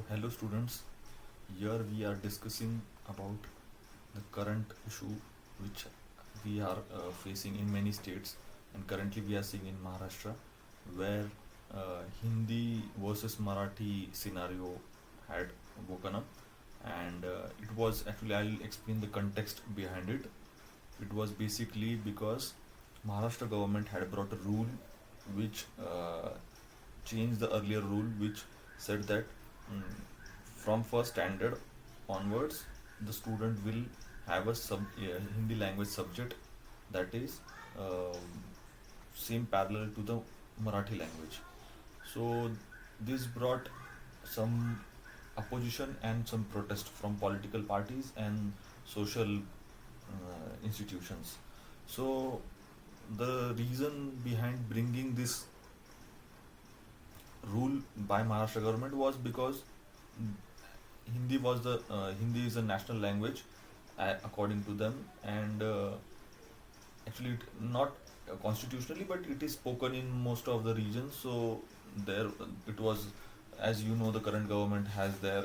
Hello students. Here we are discussing about the current issue which we are facing in many states, and currently we are seeing in Maharashtra, where Hindi versus Marathi scenario had woken up, and it was actually, I'll explain the context behind it. It was basically because Maharashtra government had brought a rule which changed the earlier rule, which said that mm, from first standard onwards, the student will have a Hindi language subject that is same parallel to the Marathi language. So this brought some opposition and some protest from political parties and social institutions. So the reason behind bringing this rule by Maharashtra government was because Hindi is a national language according to them, and actually not constitutionally, but it is spoken in most of the regions. So there it was, as you know, the current government has their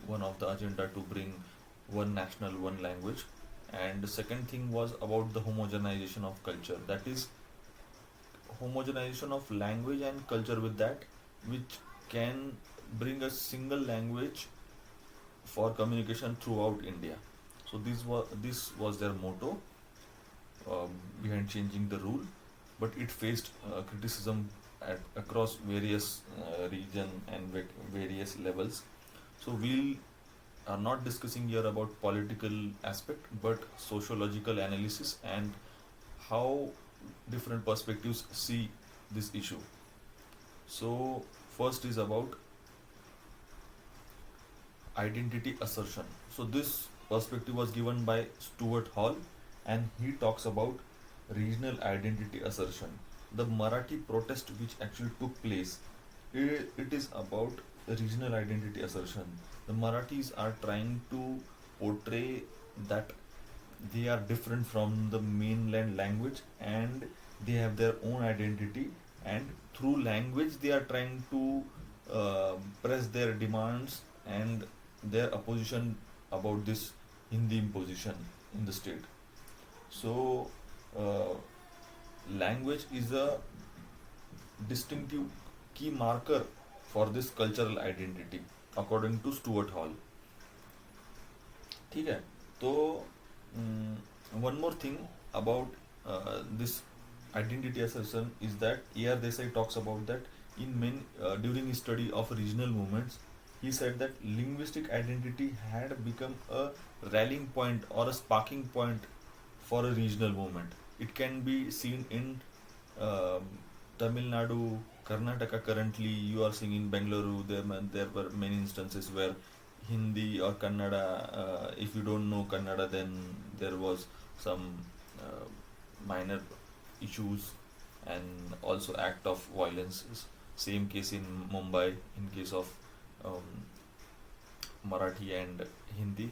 one of the agenda to bring one national, one language, and the second thing was about the homogenization of culture. That is homogenization of language and culture with that, which can bring a single language for communication throughout India. So this was their motto behind changing the rule, but it faced criticism across various region and various levels. So we are not discussing here about political aspect, but sociological analysis and how different perspectives see this issue. So first is about identity assertion. So this perspective was given by Stuart Hall, and he talks about regional identity assertion. The Marathi protest which actually took place, it is about regional identity assertion. The Marathis are trying to portray that they are different from the mainland language, and they have their own identity, and through language they are trying to press their demands and their opposition about this Hindi imposition in the state. So uh, language is a distinctive key marker for this cultural identity according to Stuart Hall. ठीक है. तो one more thing about this identity assertion is that A.R. Desai talks about that during his study of regional movements. He said that linguistic identity had become a rallying point or a sparking point for a regional movement. It can be seen in um Tamil Nadu, Karnataka. Currently, you are seeing in Bengaluru. There were many instances where Hindi or Kannada. If you don't know Kannada, then there was some uh, minor issues and also act of violence. Same case in Mumbai in case of um, Marathi and Hindi.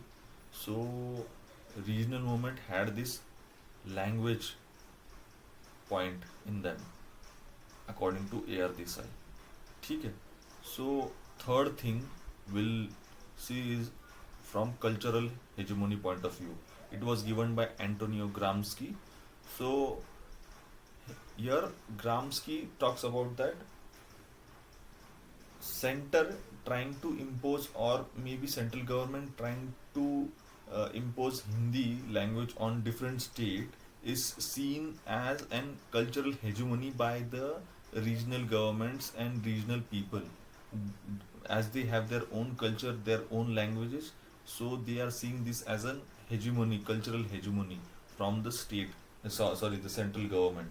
So regional movement had this language point in them according to A.R. Desai. ठीक है. So third thing we'll see is from cultural hegemony point of view. It was given by Antonio Gramsci. So here Gramsci talks about that center trying to impose, or maybe central government trying to impose Hindi language on different state, is seen as an cultural hegemony by the regional governments and regional people, as they have their own culture, their own languages. So they are seeing this as an hegemony, cultural hegemony from the state, sorry, the central government,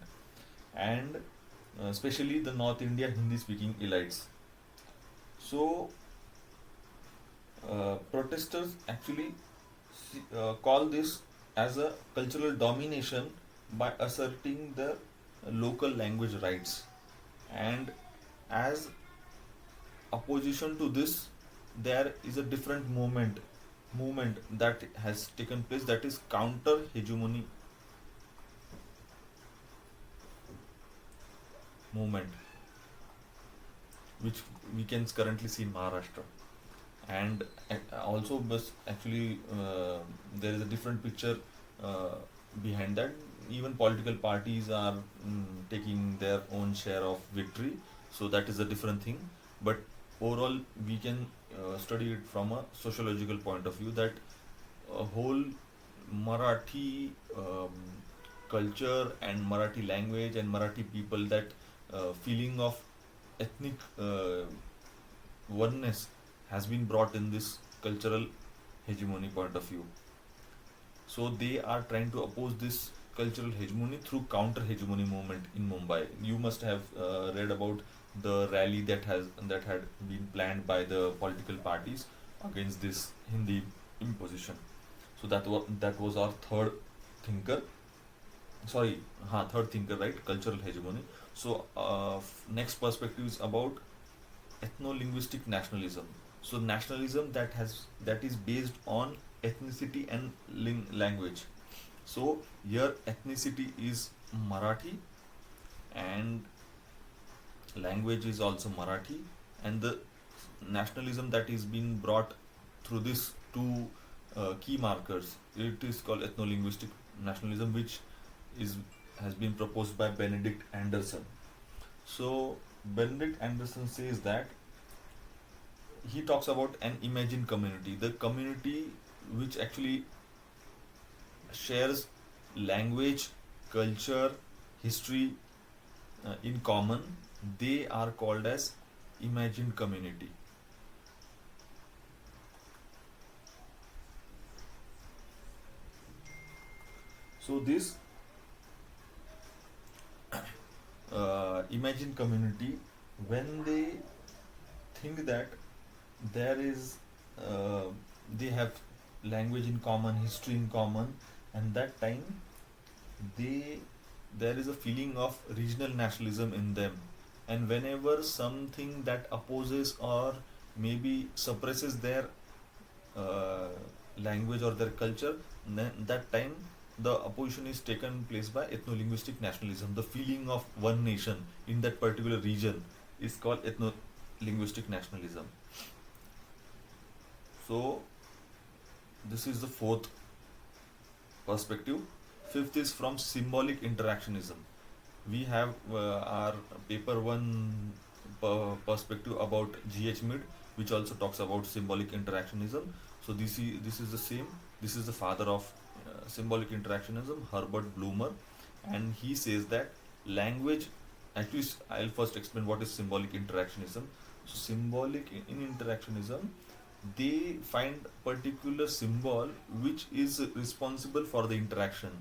and especially the North India Hindi speaking elites. So protesters actually call this as a cultural domination by asserting the local language rights. And as opposition to this, there is a different movement that has taken place, that is counter hegemony movement, which we can currently see in Maharashtra. And also but actually there is a different picture uh, behind that. Even political parties are taking their own share of victory, so that is a different thing. But overall we can study it from a sociological point of view, that a whole Marathi culture and Marathi language and Marathi people, that feeling of ethnic oneness has been brought in this cultural hegemony point of view. So they are trying to oppose this cultural hegemony through counter hegemony movement in Mumbai. You must have read about the rally that had been planned by the political parties against this Hindi imposition. So that was our third thinker. Sorry, third thinker, right? Cultural hegemony. So next perspective is about ethno-linguistic nationalism. So nationalism that is based on ethnicity and language. So here ethnicity is Marathi and language is also Marathi, and the nationalism that is being brought through these two key markers, it is called ethno-linguistic nationalism, which is has been proposed by Benedict Anderson. So Benedict Anderson says that he talks about an imagined community, the community which actually shares language, culture, history in common. They are called as imagined community. So this imagined community, when they think that there is they have language in common, history in common, and that time they there is a feeling of regional nationalism in them. And whenever something that opposes or maybe suppresses their uh, language or their culture, then that time the opposition is taken place by ethno-linguistic nationalism. The feeling of one nation in that particular region is called ethno-linguistic nationalism. So this is the fourth perspective. Fifth is from symbolic interactionism. We have our paper one perspective about G.H. Mid, which also talks about symbolic interactionism. So this is the same. This is the father of symbolic interactionism, Herbert Blumer, and he says that language. Actually, I'll first explain what is symbolic interactionism. So symbolic in interactionism, they find particular symbol which is responsible for the interaction.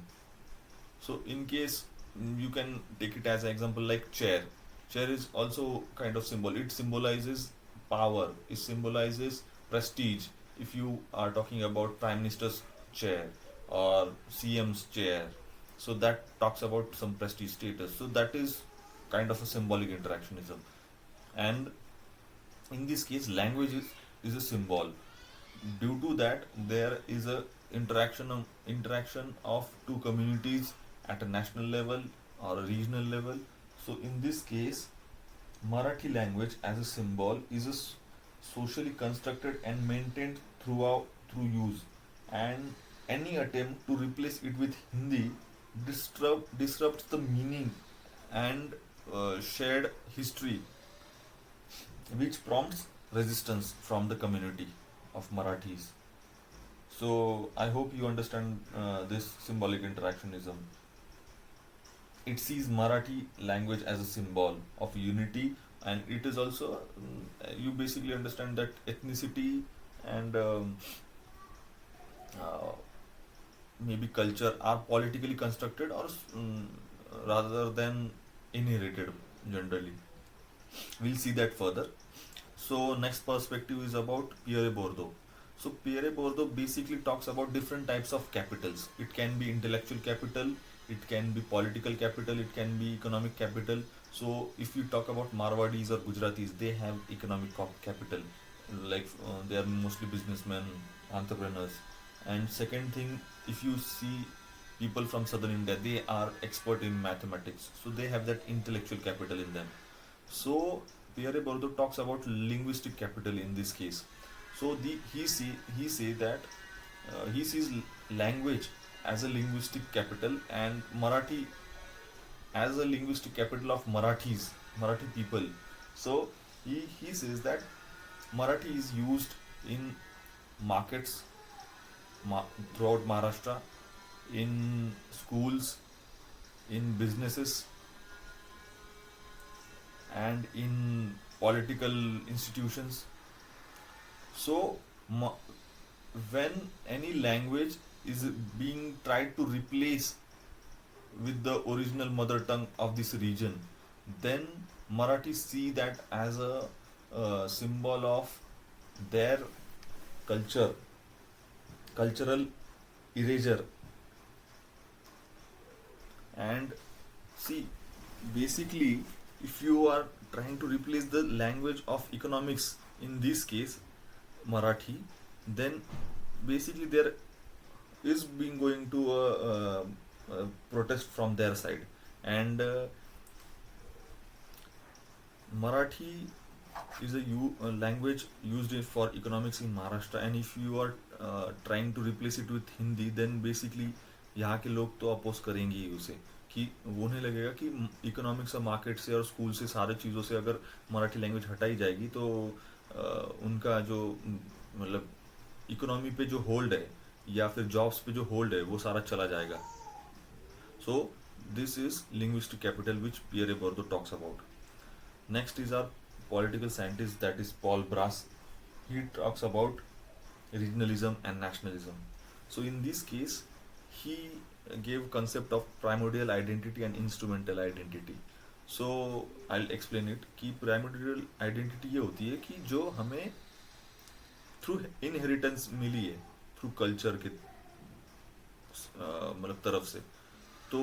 So in case you can take it as an example like chair. Chair is also kind of symbol. It symbolizes power. It symbolizes prestige. If you are talking about prime minister's chair or CM's chair, so that talks about some prestige status. So that is kind of a symbolic interactionism. And in this case, language is a symbol. Due to that, there is a interaction of two communities at a national level or a regional level. So in this case, Marathi language as a symbol is socially constructed and maintained through use, and any attempt to replace it with Hindi disrupts the meaning and shared history, which prompts resistance from the community of Marathis. So I hope you understand this symbolic interactionism. It sees Marathi language as a symbol of unity, and it is also you basically understand that ethnicity and uh, maybe culture are politically constructed or rather than inherited generally. We'll see that further. So next perspective is about Pierre Bourdieu. So Pierre Bourdieu basically talks about different types of capitals. It can be intellectual capital, it can be political capital, it can be economic capital. So if you talk about Marwadis or Gujaratis, they have economic capital. Like they are mostly businessmen, entrepreneurs. And second thing, if you see people from southern India, they are expert in mathematics. So they have that intellectual capital in them. So Pierre Bourdieu talks about linguistic capital in this case. So he say that he sees language as a linguistic capital and Marathi as a linguistic capital of Marathi people. So he says that Marathi is used in markets throughout Maharashtra, in schools, in businesses, and in political institutions. So when any language is being tried to replace with the original mother tongue of this region, then Marathi see that as a symbol of their culture, cultural erasure. And see, basically, if you are trying to replace the language of economics, in this case Marathi, then basically there is being going to a protest from their side. And Marathi is a language used for economics in Maharashtra, and if you are trying to replace it with Hindi, then basically यहाँ के लोग तो oppose करेंगे ही उसे, कि उन्हें लगेगा कि इकोनॉमिक्स और मार्केट से और स्कूल से सारे चीज़ों से अगर मराठी लैंग्वेज हटाई जाएगी तो उनका जो मतलब इकोनॉमी पे जो होल्ड है या फिर जॉब्स पे जो होल्ड है वो सारा चला जाएगा. So this is linguistic capital which Pierre Bordeaux talks about. Next is our political scientist, that is Paul Brass. He talks about regionalism and nationalism. So in this case, he gave concept of primordial identity and instrumental identity. So I'll explain it. कि primordial identity ये होती है कि जो हमें through inheritance मिली है, through culture के मतलब तरफ से. तो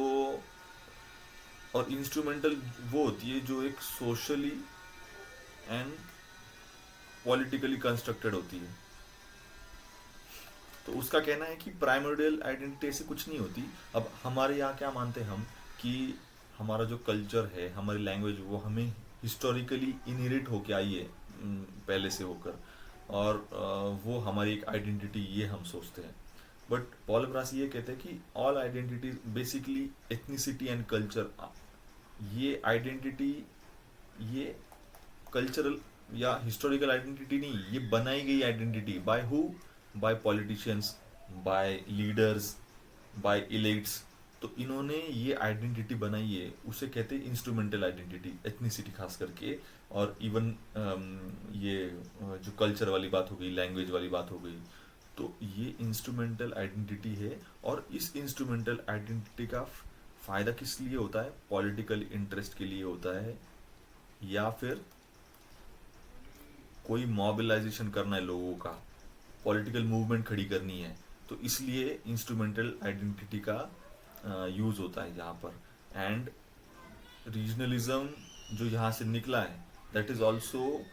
और इंस्ट्रूमेंटल वो होती है जो एक सोशली एंड पॉलिटिकली कंस्ट्रक्टेड होती है. तो उसका कहना है कि प्राइमोर्डियल आइडेंटिटी ऐसे कुछ नहीं होती. अब हमारे यहाँ क्या मानते हैं हम कि हमारा जो कल्चर है, हमारी लैंग्वेज, वो हमें हिस्टोरिकली इनहेरिट होके आई है पहले से होकर, और वो हमारी एक आइडेंटिटी, ये हम सोचते हैं. बट पॉल ब्रास ये कहते हैं कि all identity basically ethnicity and culture, ये आइडेंटिटी ये कल्चरल या हिस्टोरिकल आइडेंटिटी नहीं, ये बनाई गई identity. By who? By politicians, by leaders, by elites. तो इन्होंने ये आइडेंटिटी बनाई है, उसे कहते हैं इंस्ट्रूमेंटल आइडेंटिटी, एथनिसिटी खास करके. और इवन ये जो कल्चर वाली बात हो गई, लैंग्वेज वाली बात हो गई, तो ये इंस्ट्रूमेंटल आइडेंटिटी है. और इस इंस्ट्रूमेंटल आइडेंटिटी का फ़ायदा किस लिए होता है? पॉलिटिकल इंटरेस्ट के लिए होता है, या फिर कोई मोबिलाइजेशन करना है लोगों का, पॉलिटिकल मूवमेंट खड़ी करनी है, तो इसलिए इंस्ट्रूमेंटल आइडेंटिटी का यूज़ होता है यहाँ पर. एंड रीजनलिज्म जो यहाँ से निकला है, that is also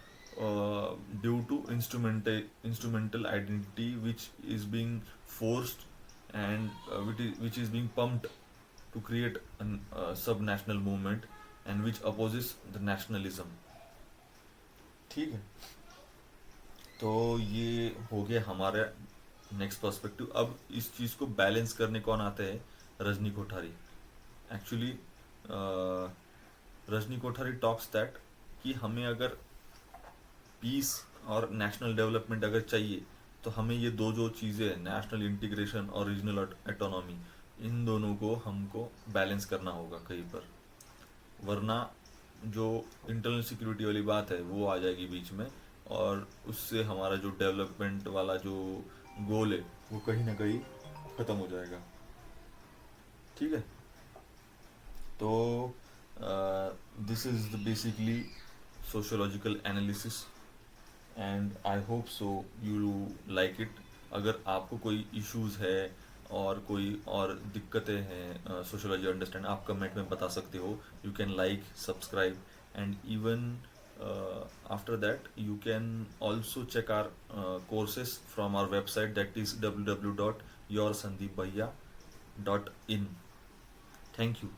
due to instrumental identity which is being forced and which is being pumped to create a sub-national movement and which opposes the nationalism. ठीक है, तो ये हो गया हमारा नेक्स्ट पर्सपेक्टिव. अब इस चीज़ को बैलेंस करने कौन आते हैं? Rajni Kothari. Actually Rajni Kothari talks that कि हमें अगर पीस और नेशनल डेवलपमेंट अगर चाहिए, तो हमें ये दो जो चीज़ें हैं, नेशनल इंटीग्रेशन और रीजनल ऑटोनॉमी, इन दोनों को हमको बैलेंस करना होगा कहीं पर, वरना जो इंटरनल सिक्योरिटी वाली बात है वो आ जाएगी बीच में, और उससे हमारा जो डेवलपमेंट वाला जो गोल है वो कहीं ना कहीं ख़त्म हो जाएगा. ठीक है, तो this is basically sociological analysis and I hope so you like it. अगर आपको कोई इश्यूज़ है और कोई और दिक्कतें हैं सोशियोलॉजी अंडरस्टैंड, आप कमेंट में बता सकते हो. You can like, subscribe, and even after that you can also check our courses from our website, that is www.yoursandeepbhaiya.in. Thank you.